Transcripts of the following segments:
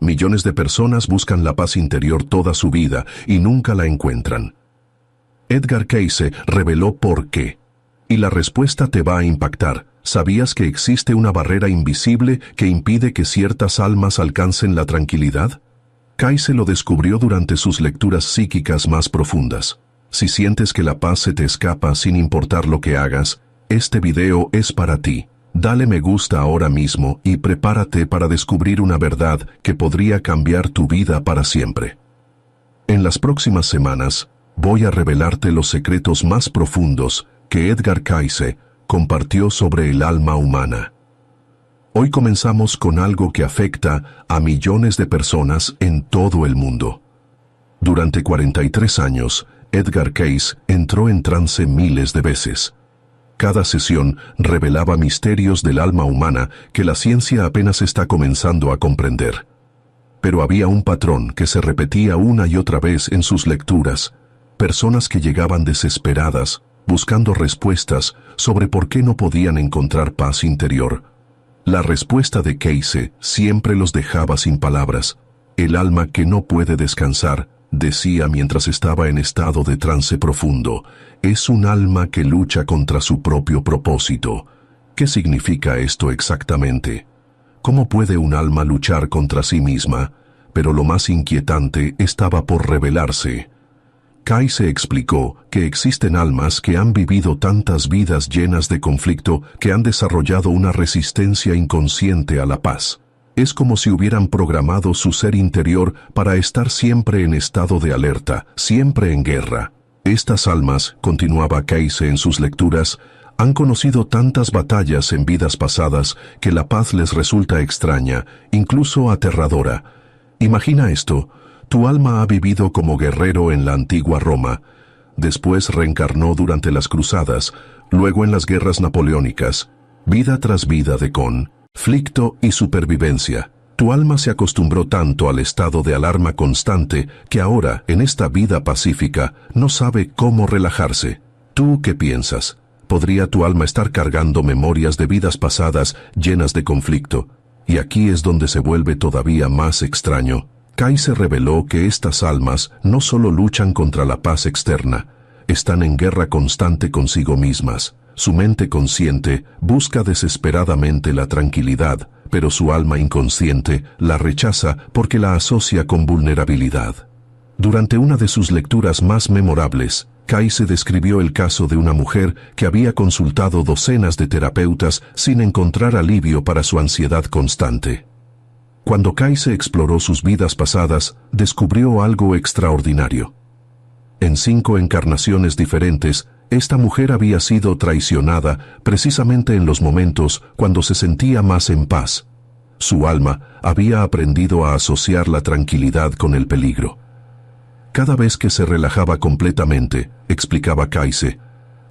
Millones de personas buscan la paz interior toda su vida y nunca la encuentran. Edgar Cayce reveló por qué. Y la respuesta te va a impactar. ¿Sabías que existe una barrera invisible que impide que ciertas almas alcancen la tranquilidad? Cayce lo descubrió durante sus lecturas psíquicas más profundas. Si sientes que la paz se te escapa sin importar lo que hagas, este video es para ti. Dale me gusta ahora mismo y prepárate para descubrir una verdad que podría cambiar tu vida para siempre. En las próximas semanas, voy a revelarte los secretos más profundos que Edgar Cayce compartió sobre el alma humana. Hoy comenzamos con algo que afecta a millones de personas en todo el mundo. Durante 43 años, Edgar Cayce entró en trance miles de veces. Cada sesión revelaba misterios del alma humana que la ciencia apenas está comenzando a comprender. Pero había un patrón que se repetía una y otra vez en sus lecturas. Personas que llegaban desesperadas, buscando respuestas sobre por qué no podían encontrar paz interior. La respuesta de Cayce siempre los dejaba sin palabras. El alma que no puede descansar, decía mientras estaba en estado de trance profundo, es un alma que lucha contra su propio propósito. ¿Qué significa esto exactamente? ¿Cómo puede un alma luchar contra sí misma? Pero lo más inquietante estaba por revelarse. Cayce explicó que existen almas que han vivido tantas vidas llenas de conflicto que han desarrollado una resistencia inconsciente a la paz. Es como si hubieran programado su ser interior para estar siempre en estado de alerta, siempre en guerra. Estas almas, continuaba Cayce en sus lecturas, han conocido tantas batallas en vidas pasadas que la paz les resulta extraña, incluso aterradora. Imagina esto, tu alma ha vivido como guerrero en la antigua Roma, después reencarnó durante las cruzadas, luego en las guerras napoleónicas, vida tras vida de conflicto y supervivencia. Tu alma se acostumbró tanto al estado de alarma constante que ahora, en esta vida pacífica, no sabe cómo relajarse. ¿Tú qué piensas? ¿Podría tu alma estar cargando memorias de vidas pasadas llenas de conflicto? Y aquí es donde se vuelve todavía más extraño. Cayce reveló que estas almas no solo luchan contra la paz externa, están en guerra constante consigo mismas. Su mente consciente busca desesperadamente la tranquilidad, pero su alma inconsciente la rechaza porque la asocia con vulnerabilidad. Durante una de sus lecturas más memorables, Cayce describió el caso de una mujer que había consultado docenas de terapeutas sin encontrar alivio para su ansiedad constante. Cuando Cayce exploró sus vidas pasadas, descubrió algo extraordinario. En 5 encarnaciones diferentes, esta mujer había sido traicionada precisamente en los momentos cuando se sentía más en paz. Su alma había aprendido a asociar la tranquilidad con el peligro. Cada vez que se relajaba completamente, explicaba Cayce,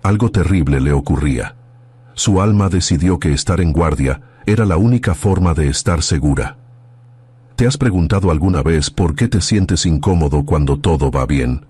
algo terrible le ocurría. Su alma decidió que estar en guardia era la única forma de estar segura. ¿Te has preguntado alguna vez por qué te sientes incómodo cuando todo va bien?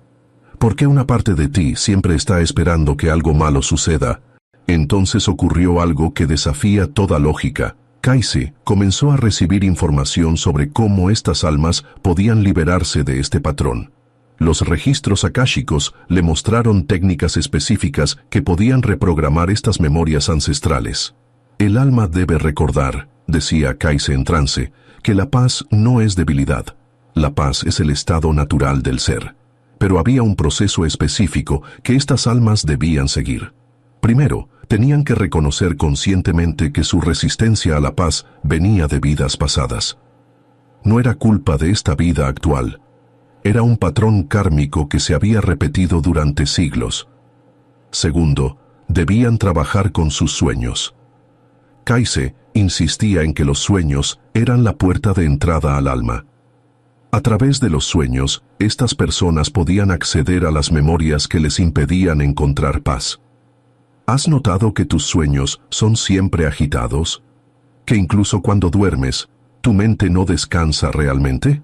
¿Por qué una parte de ti siempre está esperando que algo malo suceda? Entonces ocurrió algo que desafía toda lógica. Cayce comenzó a recibir información sobre cómo estas almas podían liberarse de este patrón. Los registros akáshicos le mostraron técnicas específicas que podían reprogramar estas memorias ancestrales. El alma debe recordar, decía Cayce en trance, que la paz no es debilidad. La paz es el estado natural del ser. Pero había un proceso específico que estas almas debían seguir. Primero, tenían que reconocer conscientemente que su resistencia a la paz venía de vidas pasadas. No era culpa de esta vida actual. Era un patrón kármico que se había repetido durante siglos. Segundo, debían trabajar con sus sueños. Cayce insistía en que los sueños eran la puerta de entrada al alma. A través de los sueños, estas personas podían acceder a las memorias que les impedían encontrar paz. ¿Has notado que tus sueños son siempre agitados? ¿Que incluso cuando duermes, tu mente no descansa realmente?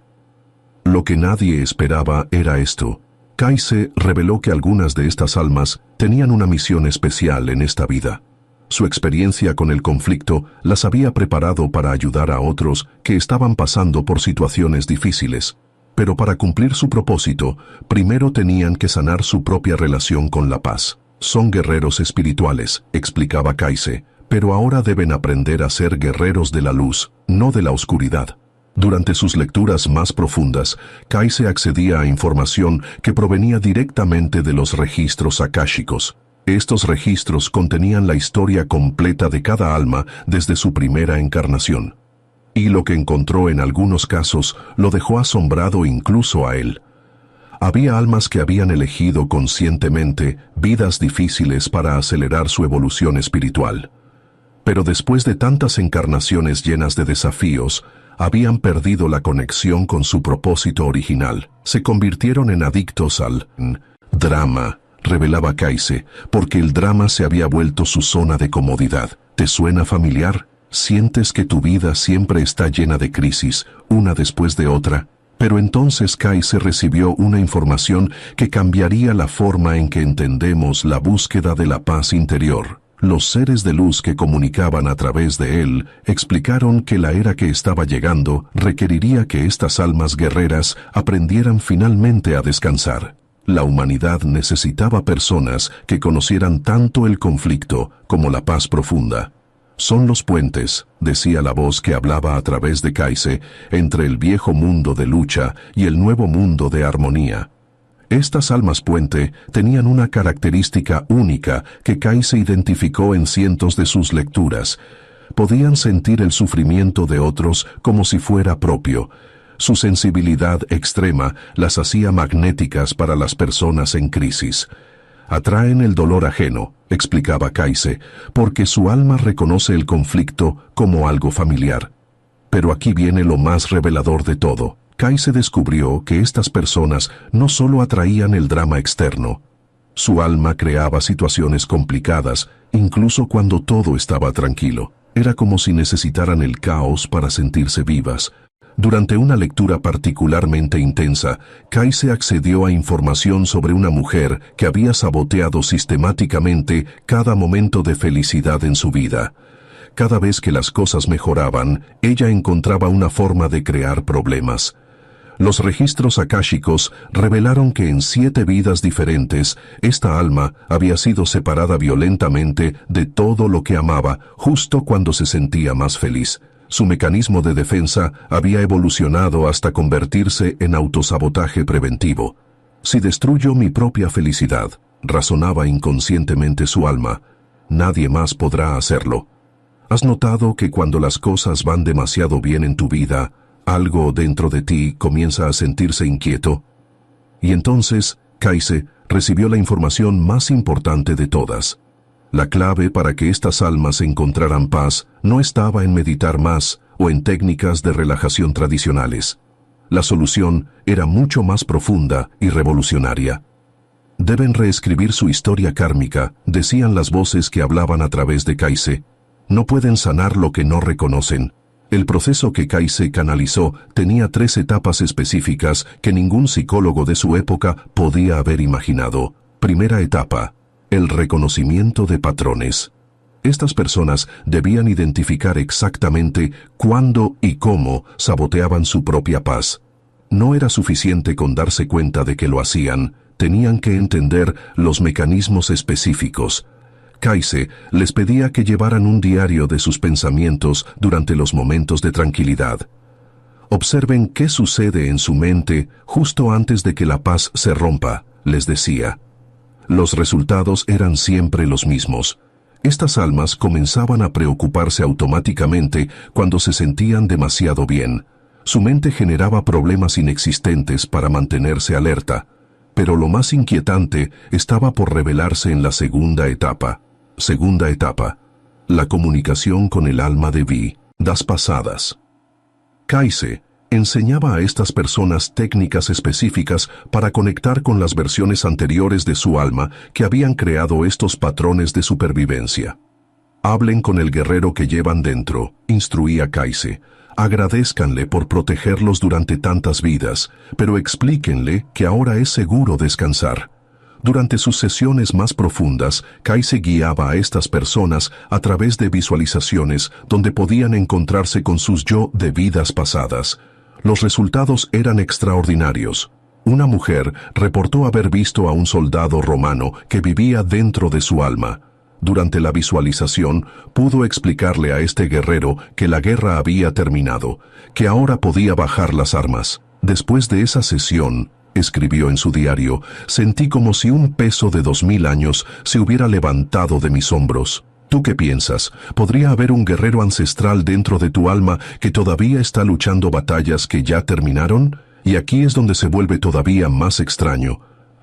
Lo que nadie esperaba era esto. Cayce reveló que algunas de estas almas tenían una misión especial en esta vida. Su experiencia con el conflicto las había preparado para ayudar a otros que estaban pasando por situaciones difíciles. Pero para cumplir su propósito, primero tenían que sanar su propia relación con la paz. Son guerreros espirituales, explicaba Kaise, pero ahora deben aprender a ser guerreros de la luz, no de la oscuridad. Durante sus lecturas más profundas, Kaise accedía a información que provenía directamente de los registros akáshicos. Estos registros contenían la historia completa de cada alma desde su primera encarnación. Y lo que encontró en algunos casos lo dejó asombrado incluso a él. Había almas que habían elegido conscientemente vidas difíciles para acelerar su evolución espiritual. Pero después de tantas encarnaciones llenas de desafíos, habían perdido la conexión con su propósito original. Se convirtieron en adictos al drama, revelaba Kaise, porque el drama se había vuelto su zona de comodidad. ¿Te suena familiar? ¿Sientes que tu vida siempre está llena de crisis, una después de otra? Pero entonces Kaise recibió una información que cambiaría la forma en que entendemos la búsqueda de la paz interior. Los seres de luz que comunicaban a través de él explicaron que la era que estaba llegando requeriría que estas almas guerreras aprendieran finalmente a descansar. La humanidad necesitaba personas que conocieran tanto el conflicto como la paz profunda. Son los puentes, decía la voz que hablaba a través de Kaise, entre el viejo mundo de lucha y el nuevo mundo de armonía. Estas almas puente tenían una característica única que Kaise identificó en cientos de sus lecturas. Podían sentir el sufrimiento de otros como si fuera propio. Su sensibilidad extrema las hacía magnéticas para las personas en crisis. Atraen el dolor ajeno, explicaba Kaise, porque su alma reconoce el conflicto como algo familiar. Pero aquí viene lo más revelador de todo. Kaise descubrió que estas personas no solo atraían el drama externo. Su alma creaba situaciones complicadas, incluso cuando todo estaba tranquilo. Era como si necesitaran el caos para sentirse vivas. Durante una lectura particularmente intensa, Kaise accedió a información sobre una mujer que había saboteado sistemáticamente cada momento de felicidad en su vida. Cada vez que las cosas mejoraban, ella encontraba una forma de crear problemas. Los registros akáshicos revelaron que en 7 vidas diferentes, esta alma había sido separada violentamente de todo lo que amaba justo cuando se sentía más feliz. Su mecanismo de defensa había evolucionado hasta convertirse en autosabotaje preventivo. Si destruyo mi propia felicidad, razonaba inconscientemente su alma, nadie más podrá hacerlo. ¿Has notado que cuando las cosas van demasiado bien en tu vida, algo dentro de ti comienza a sentirse inquieto? Y entonces, Kaise recibió la información más importante de todas. La clave para que estas almas encontraran paz no estaba en meditar más o en técnicas de relajación tradicionales. La solución era mucho más profunda y revolucionaria. Deben reescribir su historia kármica, decían las voces que hablaban a través de Kaise. No pueden sanar lo que no reconocen. El proceso que Kaise canalizó tenía 3 etapas específicas que ningún psicólogo de su época podía haber imaginado. Primera etapa: el reconocimiento de patrones. Estas personas debían identificar exactamente cuándo y cómo saboteaban su propia paz. No era suficiente con darse cuenta de que lo hacían, tenían que entender los mecanismos específicos. Kaise les pedía que llevaran un diario de sus pensamientos durante los momentos de tranquilidad. Observen qué sucede en su mente justo antes de que la paz se rompa, les decía. Los resultados eran siempre los mismos. Estas almas comenzaban a preocuparse automáticamente cuando se sentían demasiado bien. Su mente generaba problemas inexistentes para mantenerse alerta. Pero lo más inquietante estaba por revelarse en la segunda etapa. Segunda etapa: la comunicación con el alma de vidas pasadas. Kaise enseñaba a estas personas técnicas específicas para conectar con las versiones anteriores de su alma que habían creado estos patrones de supervivencia. Hablen con el guerrero que llevan dentro, instruía Kaise. Agradézcanle por protegerlos durante tantas vidas, pero explíquenle que ahora es seguro descansar. Durante sus sesiones más profundas, Kaise guiaba a estas personas a través de visualizaciones donde podían encontrarse con sus yo de vidas pasadas. Los resultados eran extraordinarios. Una mujer reportó haber visto a un soldado romano que vivía dentro de su alma. Durante la visualización, pudo explicarle a este guerrero que la guerra había terminado, que ahora podía bajar las armas. Después de esa sesión, escribió en su diario, sentí como si un peso de 2000 años se hubiera levantado de mis hombros. ¿Tú qué piensas? ¿Podría haber un guerrero ancestral dentro de tu alma que todavía está luchando batallas que ya terminaron? Y aquí es donde se vuelve todavía más extraño.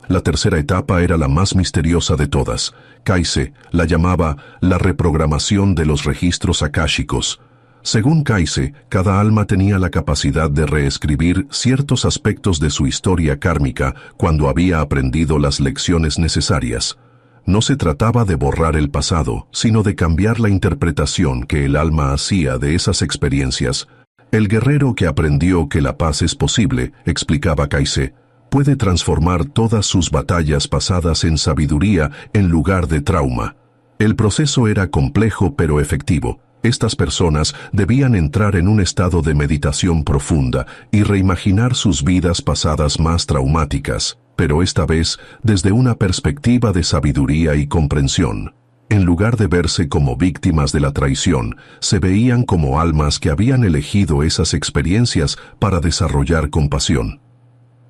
La tercera etapa era la más misteriosa de todas. Kaise la llamaba la reprogramación de los registros akáshicos. Según Kaise, cada alma tenía la capacidad de reescribir ciertos aspectos de su historia kármica cuando había aprendido las lecciones necesarias. No se trataba de borrar el pasado, sino de cambiar la interpretación que el alma hacía de esas experiencias. El guerrero que aprendió que la paz es posible, explicaba Kaise, puede transformar todas sus batallas pasadas en sabiduría en lugar de trauma. El proceso era complejo pero efectivo. Estas personas debían entrar en un estado de meditación profunda y reimaginar sus vidas pasadas más traumáticas, pero esta vez desde una perspectiva de sabiduría y comprensión. En lugar de verse como víctimas de la traición, se veían como almas que habían elegido esas experiencias para desarrollar compasión.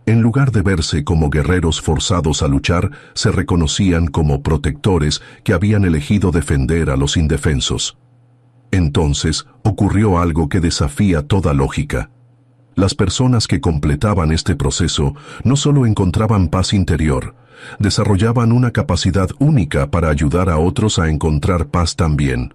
En lugar de verse como guerreros forzados a luchar, se reconocían como protectores que habían elegido defender a los indefensos. Entonces, ocurrió algo que desafía toda lógica. Las personas que completaban este proceso no solo encontraban paz interior, desarrollaban una capacidad única para ayudar a otros a encontrar paz también.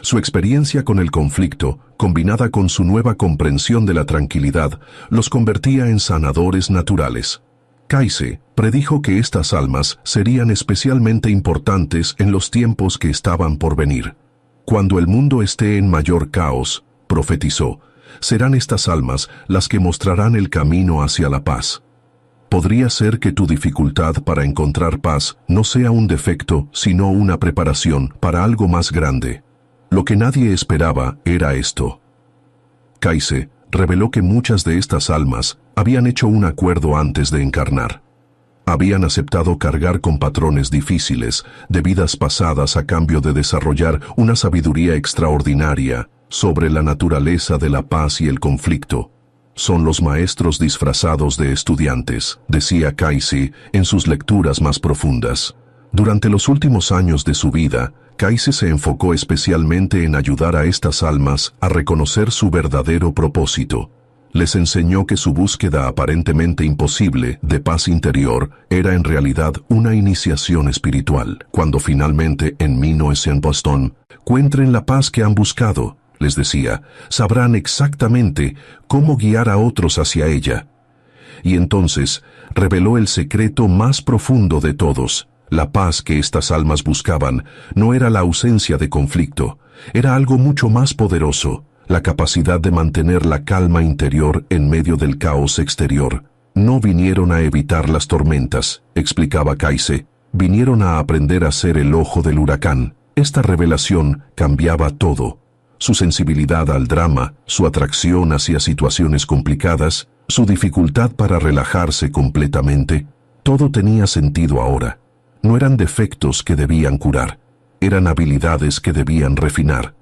Su experiencia con el conflicto, combinada con su nueva comprensión de la tranquilidad, los convertía en sanadores naturales. Kaise predijo que estas almas serían especialmente importantes en los tiempos que estaban por venir. Cuando el mundo esté en mayor caos, profetizó, serán estas almas las que mostrarán el camino hacia la paz. Podría ser que tu dificultad para encontrar paz no sea un defecto, sino una preparación para algo más grande. Lo que nadie esperaba era esto. Kaise reveló que muchas de estas almas habían hecho un acuerdo antes de encarnar. Habían aceptado cargar con patrones difíciles de vidas pasadas a cambio de desarrollar una sabiduría extraordinaria sobre la naturaleza de la paz y el conflicto. Son los maestros disfrazados de estudiantes, decía Kaise en sus lecturas más profundas. Durante los últimos años de su vida, Kaise se enfocó especialmente en ayudar a estas almas a reconocer su verdadero propósito. Les enseñó que su búsqueda aparentemente imposible de paz interior era en realidad una iniciación espiritual. Cuando finalmente en 1900 encuentren la paz que han buscado, les decía, sabrán exactamente cómo guiar a otros hacia ella. Y entonces reveló el secreto más profundo de todos. La paz que estas almas buscaban no era la ausencia de conflicto, era algo mucho más poderoso. La capacidad de mantener la calma interior en medio del caos exterior. No vinieron a evitar las tormentas, explicaba Kaise, vinieron a aprender a ser el ojo del huracán. Esta revelación cambiaba todo. Su sensibilidad al drama, su atracción hacia situaciones complicadas, su dificultad para relajarse completamente, todo tenía sentido ahora. No eran defectos que debían curar, eran habilidades que debían refinar.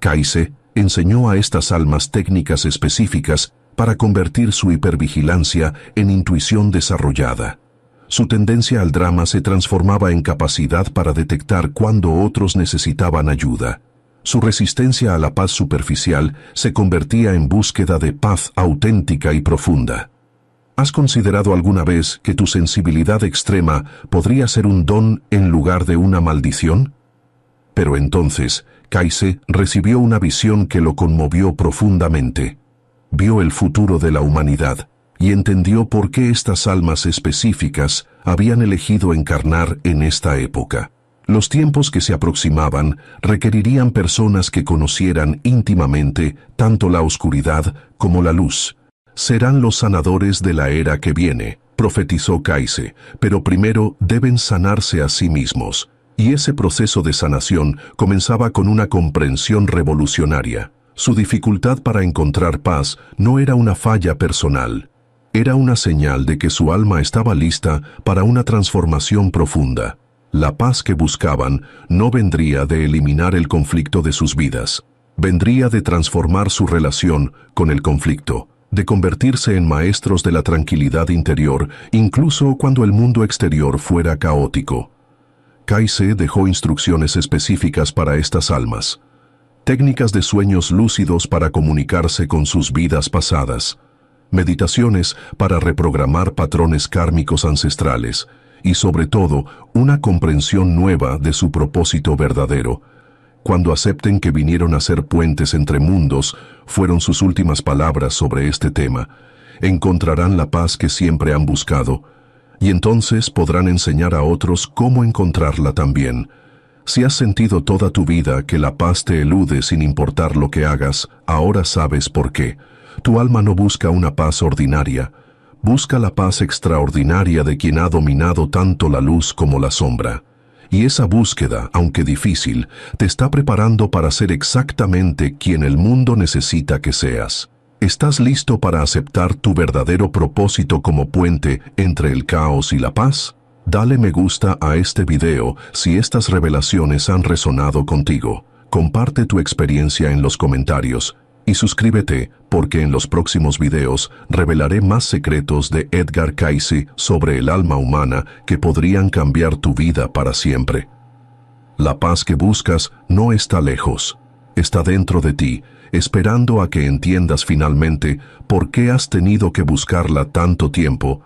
Kaise enseñó a estas almas técnicas específicas para convertir su hipervigilancia en intuición desarrollada. Su tendencia al drama se transformaba en capacidad para detectar cuando otros necesitaban ayuda. Su resistencia a la paz superficial se convertía en búsqueda de paz auténtica y profunda. ¿Has considerado alguna vez que tu sensibilidad extrema podría ser un don en lugar de una maldición? Pero entonces, Kaise recibió una visión que lo conmovió profundamente. Vio el futuro de la humanidad y entendió por qué estas almas específicas habían elegido encarnar en esta época. Los tiempos que se aproximaban requerirían personas que conocieran íntimamente tanto la oscuridad como la luz, Serán los sanadores de la era que viene, profetizó Cayce, pero primero deben sanarse a sí mismos. Y ese proceso de sanación comenzaba con una comprensión revolucionaria. Su dificultad para encontrar paz no era una falla personal. Era una señal de que su alma estaba lista para una transformación profunda. La paz que buscaban no vendría de eliminar el conflicto de sus vidas. Vendría de transformar su relación con el conflicto, de convertirse en maestros de la tranquilidad interior, incluso cuando el mundo exterior fuera caótico. Cayce dejó instrucciones específicas para estas almas. Técnicas de sueños lúcidos para comunicarse con sus vidas pasadas. Meditaciones para reprogramar patrones kármicos ancestrales. Y sobre todo, una comprensión nueva de su propósito verdadero. Cuando acepten que vinieron a ser puentes entre mundos, fueron sus últimas palabras sobre este tema, encontrarán la paz que siempre han buscado, y entonces podrán enseñar a otros cómo encontrarla también. Si has sentido toda tu vida que la paz te elude sin importar lo que hagas, ahora sabes por qué. Tu alma no busca una paz ordinaria, busca la paz extraordinaria de quien ha dominado tanto la luz como la sombra. Y esa búsqueda, aunque difícil, te está preparando para ser exactamente quien el mundo necesita que seas. ¿Estás listo para aceptar tu verdadero propósito como puente entre el caos y la paz? Dale me gusta a este video si estas revelaciones han resonado contigo. Comparte tu experiencia en los comentarios y suscríbete porque en los próximos videos revelaré más secretos de Edgar Cayce sobre el alma humana que podrían cambiar tu vida para siempre. La paz que buscas no está lejos, está dentro de ti, esperando a que entiendas finalmente por qué has tenido que buscarla tanto tiempo